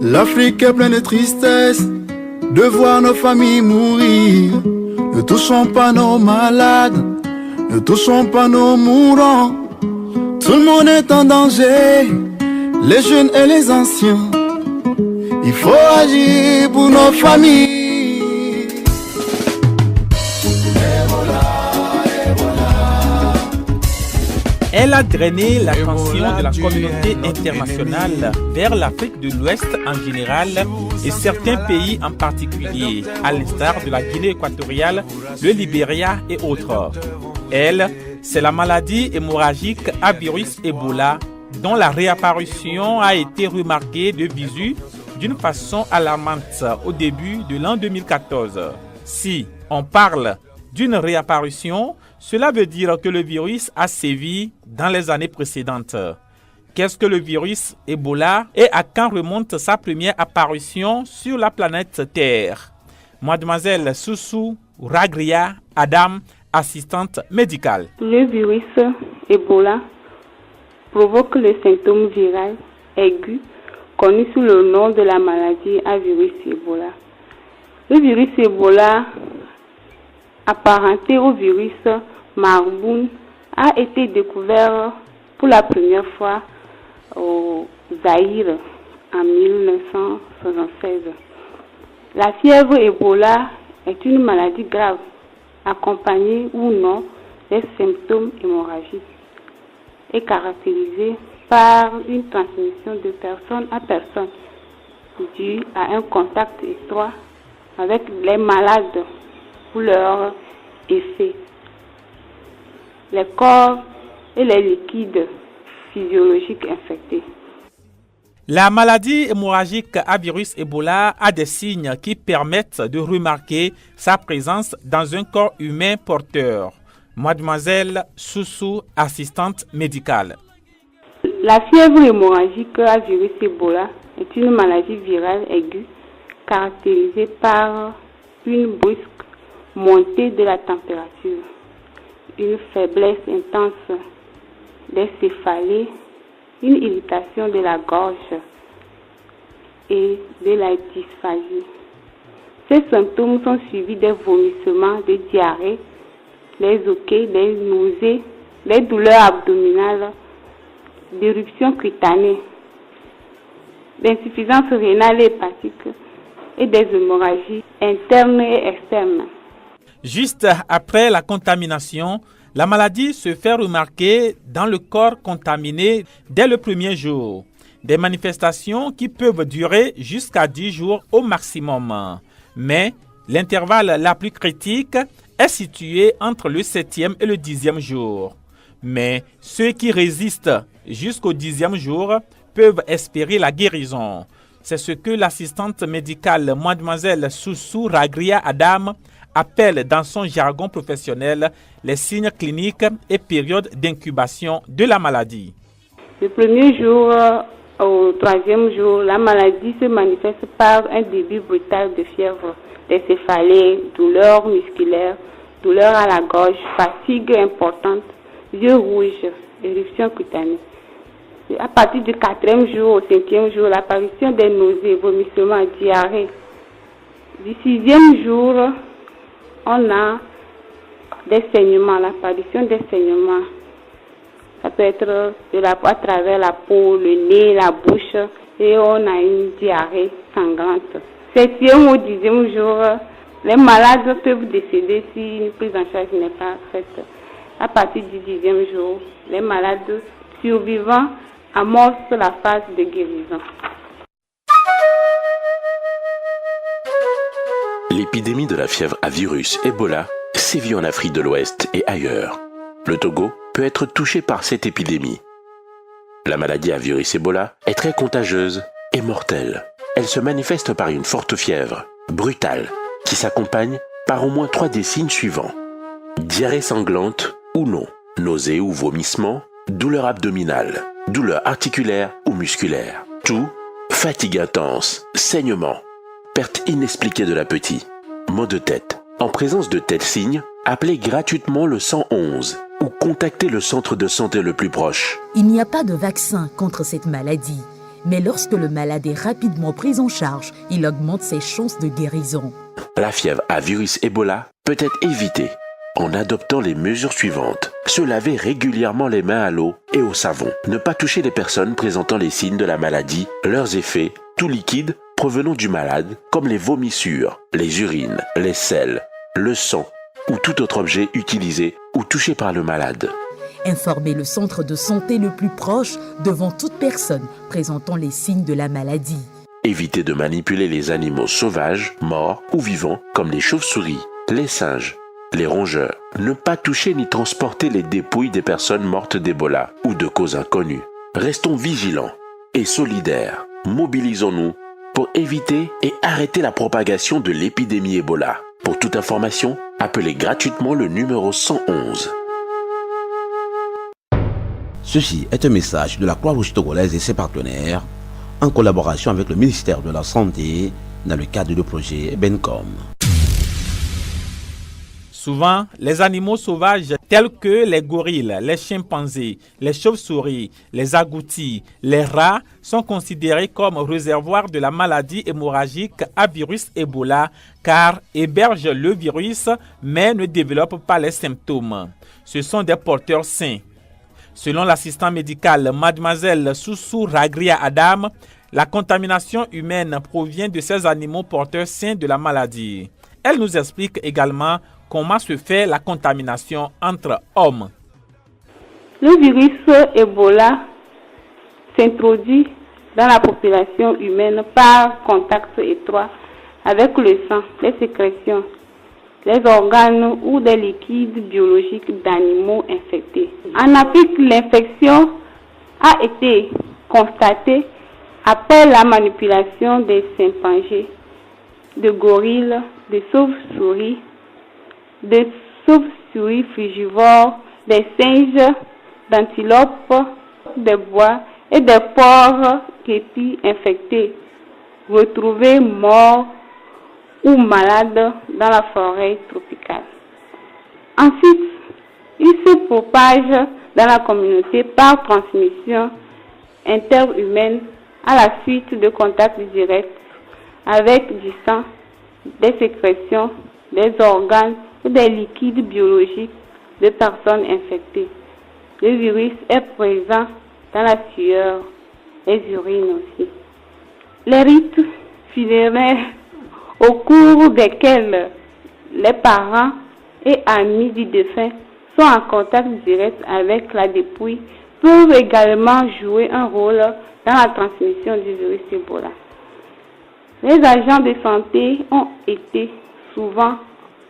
L'Afrique est pleine de tristesse de voir nos familles mourir. Ne touchons pas nos malades, ne touchons pas nos mourants. Tout le monde est en danger, les jeunes et les anciens. Il faut agir pour nos familles. Elle a drainé l'attention de la communauté internationale vers l'Afrique de l'Ouest en général et certains pays en particulier, à l'instar de la Guinée équatoriale, le Libéria et autres. Elle, c'est la maladie hémorragique à virus Ebola, dont la réapparition a été remarquée de visu d'une façon alarmante au début de l'an 2014. Si on parle d'une réapparition, cela veut dire que le virus a sévi dans les années précédentes. Qu'est-ce que le virus Ebola et à quand remonte sa première apparition sur la planète Terre? Mademoiselle Soussou Ragria Adam, assistante médicale. Le virus Ebola provoque le symptôme viral aigu connu sous le nom de la maladie à virus Ebola. Le virus Ebola, apparenté au virus Marburg, a été découvert pour la première fois au Zaïre en 1976. La fièvre Ebola est une maladie grave, accompagnée ou non des symptômes hémorragiques et caractérisée par une transmission de personne à personne due à un contact étroit avec les malades ou leur effet, les corps et les liquides physiologiques infectés. La maladie hémorragique à virus Ebola a des signes qui permettent de remarquer sa présence dans un corps humain porteur. Mademoiselle Soussou, assistante médicale. La fièvre hémorragique à virus Ebola est une maladie virale aiguë caractérisée par une brusque montée de la température, une faiblesse intense des céphalées, une irritation de la gorge et de la dysphagie. Ces symptômes sont suivis des vomissements, des diarrhées, des hoquets, des nausées, des douleurs abdominales, d'éruptions cutanées, d'insuffisance rénale et hépatique et des hémorragies internes et externes. Juste après la contamination, la maladie se fait remarquer dans le corps contaminé dès le premier jour. Des manifestations qui peuvent durer jusqu'à 10 jours au maximum. Mais l'intervalle la plus critique est situé entre le 7e et le 10e jour. Mais ceux qui résistent jusqu'au 10e jour peuvent espérer la guérison. C'est ce que l'assistante médicale Mademoiselle Soussou Ragria Adam appelle dans son jargon professionnel les signes cliniques et périodes d'incubation de la maladie. Le premier jour au 3e jour, la maladie se manifeste par un début brutal de fièvre, des céphalées, douleurs musculaires, douleurs à la gorge, fatigue importante, yeux rouges, éruptions cutanées. À partir du 4e jour au 5e jour, l'apparition des nausées, vomissements, diarrhée. Du 6e jour, on a des saignements, l'apparition des saignements. Ça peut être à travers la peau, le nez, la bouche, et on a une diarrhée sanglante. 7e ou 10e jour, les malades peuvent décéder si une prise en charge n'est pas faite. À partir du 10e jour, les malades survivants amorcent la phase de guérison. L'épidémie de la fièvre à virus Ebola sévit en Afrique de l'Ouest et ailleurs. Le Togo peut être touché par cette épidémie. La maladie à virus Ebola est très contagieuse et mortelle. Elle se manifeste par une forte fièvre, brutale, qui s'accompagne par au moins 3 des signes suivants. Diarrhée sanglante ou non, nausées ou vomissements, douleur abdominale, douleur articulaire ou musculaire. Toux, fatigue intense, saignement, perte inexpliquée de l'appétit, maux de tête. En présence de tels signes, appelez gratuitement le 111 ou contactez le centre de santé le plus proche. Il n'y a pas de vaccin contre cette maladie. Mais lorsque le malade est rapidement pris en charge, il augmente ses chances de guérison. La fièvre à virus Ebola peut être évitée en adoptant les mesures suivantes. Se laver régulièrement les mains à l'eau et au savon. Ne pas toucher les personnes présentant les signes de la maladie, leurs effets, tout liquide provenant du malade, comme les vomissures, les urines, les selles, le sang ou tout autre objet utilisé ou touché par le malade. Informer le centre de santé le plus proche devant toute personne présentant les signes de la maladie. Évitez de manipuler les animaux sauvages, morts ou vivants, comme les chauves-souris, les singes, les rongeurs. Ne pas toucher ni transporter les dépouilles des personnes mortes d'Ebola ou de causes inconnues. Restons vigilants et solidaires. Mobilisons-nous pour éviter et arrêter la propagation de l'épidémie Ebola. Pour toute information, appelez gratuitement le numéro 111. Ceci est un message de la Croix-Rouge togolaise et ses partenaires en collaboration avec le ministère de la Santé dans le cadre du projet Bencom. Souvent, les animaux sauvages tels que les gorilles, les chimpanzés, les chauves-souris, les agoutis, les rats sont considérés comme réservoirs de la maladie hémorragique à virus Ebola car hébergent le virus mais ne développent pas les symptômes. Ce sont des porteurs sains. Selon l'assistant médical Mademoiselle Soussou Ragria Adam, la contamination humaine provient de ces animaux porteurs sains de la maladie. Elle nous explique également comment se fait la contamination entre hommes. Le virus Ebola s'introduit dans la population humaine par contact étroit avec le sang, les sécrétions, les organes ou des liquides biologiques d'animaux infectés. En Afrique, l'infection a été constatée après la manipulation des chimpanzés, de gorilles, de chauves-souris, frugivores, des singes, d'antilopes, des bois et des porcs képis infectés, retrouvés morts ou malades dans la forêt tropicale. Ensuite, il se propage dans la communauté par transmission interhumaine à la suite de contacts directs avec du sang, des sécrétions, des organes ou des liquides biologiques de personnes infectées. Le virus est présent dans la sueur, les urines aussi. Les rites funéraires au cours desquels les parents et amis du défunt sont en contact direct avec la dépouille peuvent également jouer un rôle dans la transmission du virus Ebola. Les agents de santé ont été souvent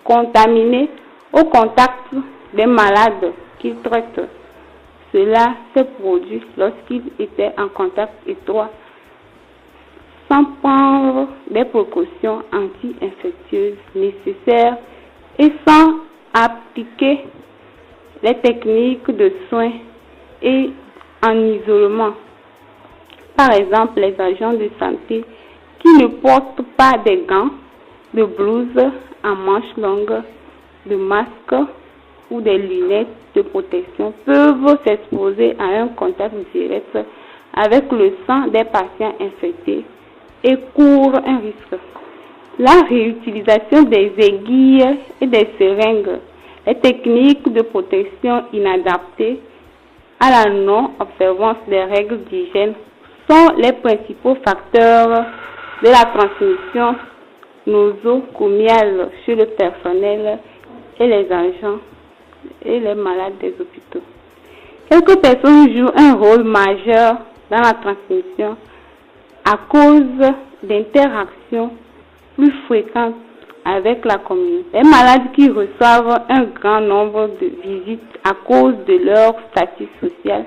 contaminés au contact des malades qu'ils traitent. Cela s'est produit lorsqu'ils étaient en contact étroit sans prendre des précautions anti-infectieuses nécessaires et sans appliquer les techniques de soins et en isolement. Par exemple, les agents de santé qui ne portent pas des gants, de blouses à manches longues, de masques ou des lunettes de protection peuvent s'exposer à un contact direct avec le sang des patients infectés et courent un risque. La réutilisation des aiguilles et des seringues, les techniques de protection inadaptées à la non-observance des règles d'hygiène sont les principaux facteurs de la transmission nosocomiale chez le personnel et les agents et les malades des hôpitaux. Quelques personnes jouent un rôle majeur dans la transmission à cause d'interactions plus fréquentes avec la communauté. Les malades qui reçoivent un grand nombre de visites à cause de leur statut social,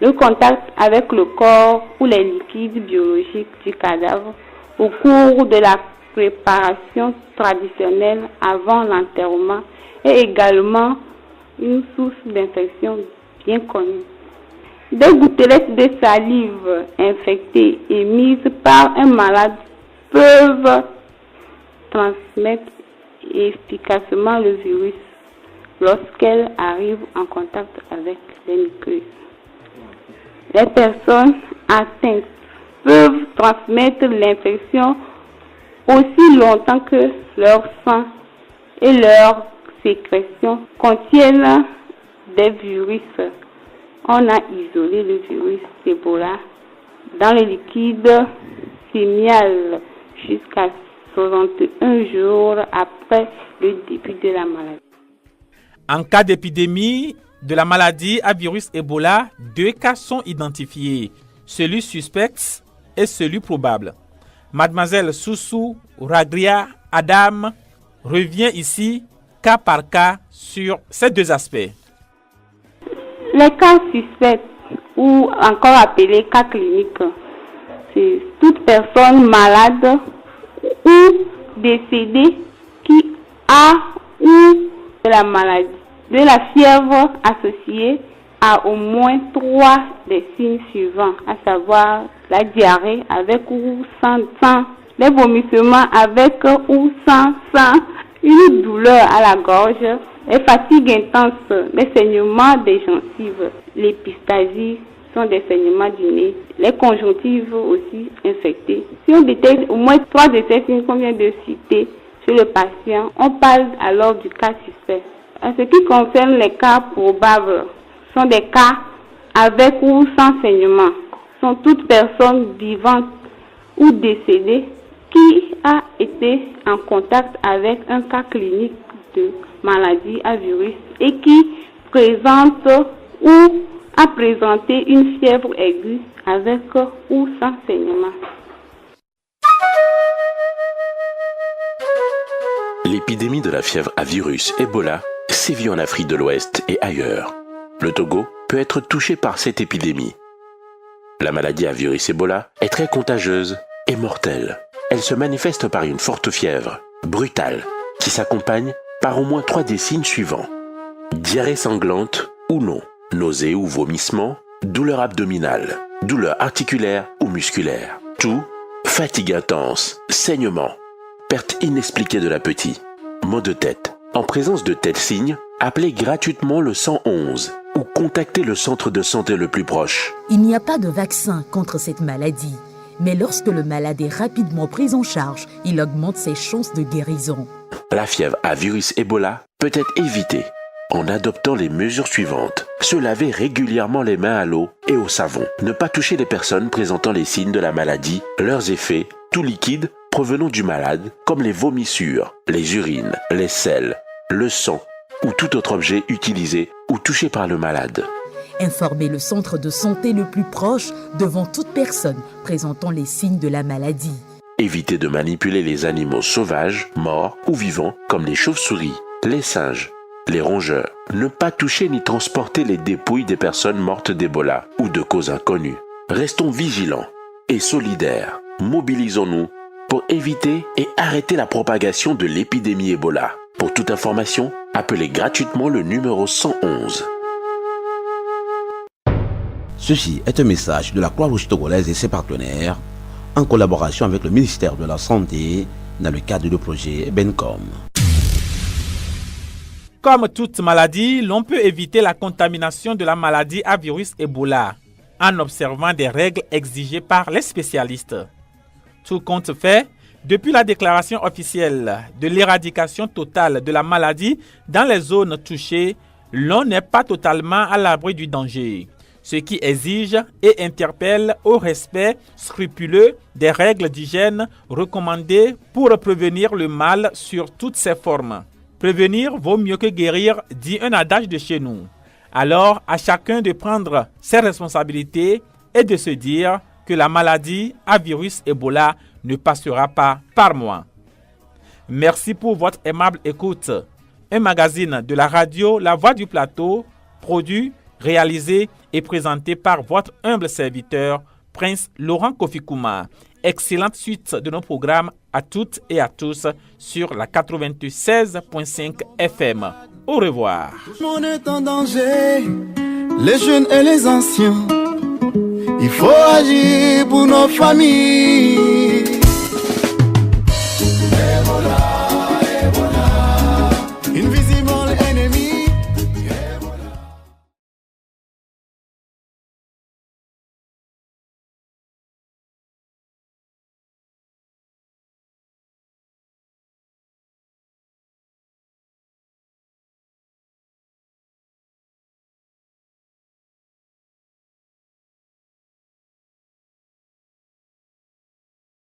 le contact avec le corps ou les liquides biologiques du cadavre au cours de la préparation traditionnelle avant l'enterrement est également une source d'infection bien connue. Des gouttelettes de salive infectées émises par un malade peuvent transmettre efficacement le virus lorsqu'elles arrivent en contact avec les muqueuses. Les personnes atteintes peuvent transmettre l'infection aussi longtemps que leur sang et leurs sécrétions contiennent des virus. On a isolé le virus Ebola dans le liquide séminal jusqu'à 61 jours après le début de la maladie. En cas d'épidémie de la maladie à virus Ebola, 2 cas sont identifiés, celui suspect et celui probable. Mademoiselle Soussou Ragria Adam revient ici cas par cas sur ces 2 aspects. Les cas suspects, ou encore appelés cas cliniques, c'est toute personne malade ou décédée qui a ou de la maladie, de la fièvre associée à au moins 3 des signes suivants, à savoir la diarrhée avec ou sans sang, les vomissements avec ou sans sang, une douleur à la gorge, les fatigues intenses, les saignements des gencives, l'épistasie sont des saignements du nez, les conjonctives aussi infectées. Si on détecte au moins 3 de ces signes qu'on vient de citer chez le patient, on parle alors du cas suspect. En ce qui concerne les cas probables, sont des cas avec ou sans saignement, sont toutes personnes vivantes ou décédées qui a été en contact avec un cas clinique de maladie à virus et qui présente ou a présenté une fièvre aiguë avec ou sans saignement. L'épidémie de la fièvre à virus Ebola sévit en Afrique de l'Ouest et ailleurs. Le Togo peut être touché par cette épidémie. La maladie à virus Ebola est très contagieuse et mortelle. Elle se manifeste par une forte fièvre, brutale, qui s'accompagne par au moins 3 des signes suivants. Diarrhée sanglante ou non, nausées ou vomissements, douleur abdominale, douleur articulaire ou musculaire. Toux, fatigue intense, saignement, perte inexpliquée de l'appétit, maux de tête. En présence de tels signes, appelez gratuitement le 111 ou contactez le centre de santé le plus proche. Il n'y a pas de vaccin contre cette maladie, mais lorsque le malade est rapidement pris en charge, il augmente ses chances de guérison. La fièvre à virus Ebola peut être évitée en adoptant les mesures suivantes. Se laver régulièrement les mains à l'eau et au savon. Ne pas toucher les personnes présentant les signes de la maladie, leurs effets, tout liquide provenant du malade, comme les vomissures, les urines, les selles, le sang ou tout autre objet utilisé ou touché par le malade. Informer le centre de santé le plus proche devant toute personne présentant les signes de la maladie. Évitez de manipuler les animaux sauvages, morts ou vivants, comme les chauves-souris, les singes, les rongeurs. Ne pas toucher ni transporter les dépouilles des personnes mortes d'Ebola ou de causes inconnues. Restons vigilants et solidaires. Mobilisons-nous pour éviter et arrêter la propagation de l'épidémie Ebola. Pour toute information, appelez gratuitement le numéro 111. Ceci est un message de la Croix-Rouge togolaise et ses partenaires en collaboration avec le ministère de la Santé dans le cadre du projet BENCOM. Comme toute maladie, l'on peut éviter la contamination de la maladie à virus Ebola en observant des règles exigées par les spécialistes. Tout compte fait, depuis la déclaration officielle de l'éradication totale de la maladie dans les zones touchées, l'on n'est pas totalement à l'abri du danger, ce qui exige et interpelle au respect scrupuleux des règles d'hygiène recommandées pour prévenir le mal sur toutes ses formes. Prévenir vaut mieux que guérir, dit un adage de chez nous. Alors, à chacun de prendre ses responsabilités et de se dire que la maladie à virus Ebola ne passera pas par moi. Merci pour votre aimable écoute. Un magazine de la radio La Voix du Plateau, produit, réalisé et présenté par votre humble serviteur, Prince Laurent Kofi-Kouma. Excellente suite de nos programmes à toutes et à tous sur la 96.5 FM. Au revoir. Tout le monde est en danger, les jeunes et les anciens. Il faut agir pour nos familles.